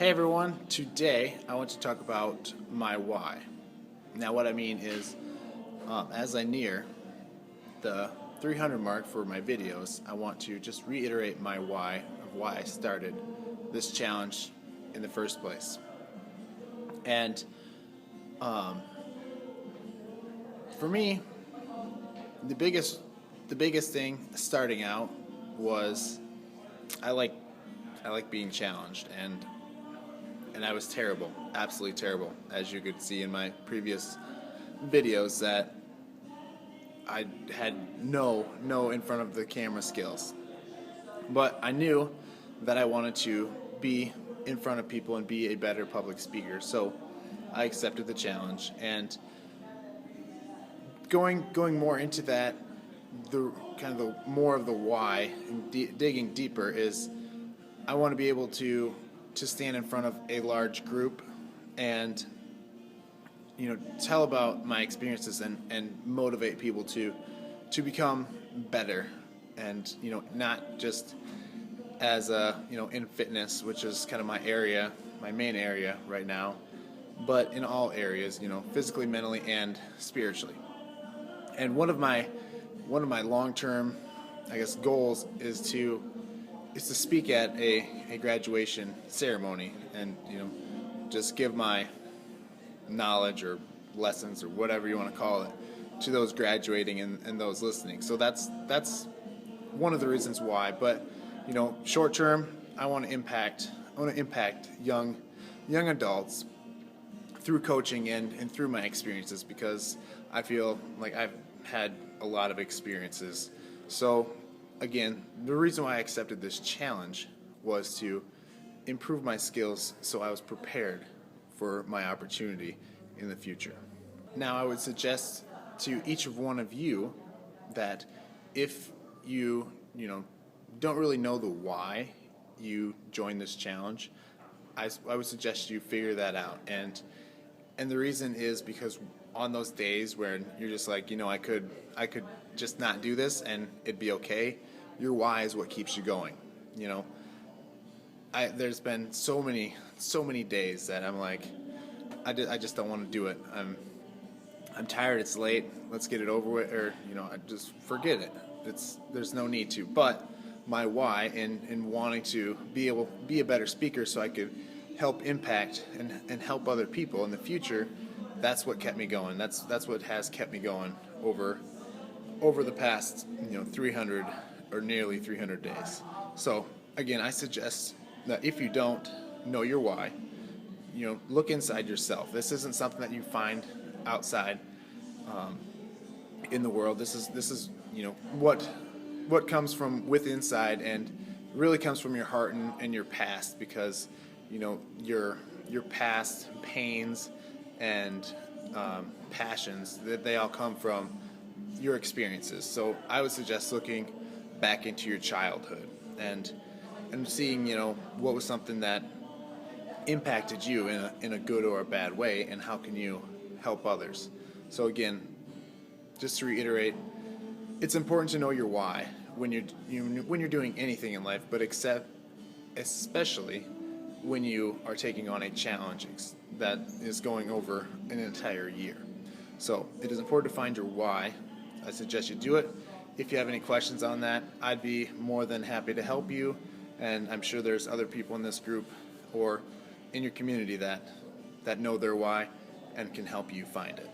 Hey everyone, today I want to talk about my why. Now, what I mean is, as I near the 300 mark for my videos, I want to just reiterate my why of why I started this challenge in the first place. And for me, the biggest thing starting out was I like being challenged, and I was terrible, absolutely terrible, as you could see in my previous videos that I had no in front of the camera skills. But I knew that I wanted to be in front of people and be a better public speaker, so I accepted the challenge. And going more into that, the kind of the more of the why and digging deeper is I want to be able to stand in front of a large group and tell about my experiences and motivate people to become better, and not just as in fitness, which is kind of my area, my main area right now, but in all areas, physically, mentally, and spiritually. And one of my long-term, I guess, goals is to speak at a graduation ceremony and just give my knowledge or lessons or whatever you want to call it to those graduating and those listening. So that's one of the reasons why. But short term, I want to impact young adults through coaching and through my experiences, because I feel like I've had a lot of experiences. So again, the reason why I accepted this challenge was to improve my skills so I was prepared for my opportunity in the future. Now, I would suggest to each of one of you that if you don't really know the why you joined this challenge, I would suggest you figure that out. And the reason is because on those days where you're just like, I could just not do this and it'd be okay, your why is what keeps you going. There's been so many days that I'm like, I just don't want to do it. I'm tired. It's late. Let's get it over with, or I just forget it. There's no need to. But my why in wanting to be a better speaker, so I could help impact and help other people in the future. That's what kept me going. That's what has kept me going over the past 300 or nearly 300 days. So again, I suggest that if you don't know your why, look inside yourself. This isn't something that you find outside in the world. This is what comes from within inside, and really comes from your heart and your past, because your past pains and passions, that they all come from your experiences. So I would suggest looking back into your childhood and seeing what was something that impacted you in a good or a bad way, and how can you help others. So again, just to reiterate, it's important to know your why when you're doing anything in life, but especially when you are taking on a challenge that is going over an entire year. So it is important to find your why. I suggest you do it. If you have any questions on that, I'd be more than happy to help you, and I'm sure there's other people in this group or in your community that know their why and can help you find it.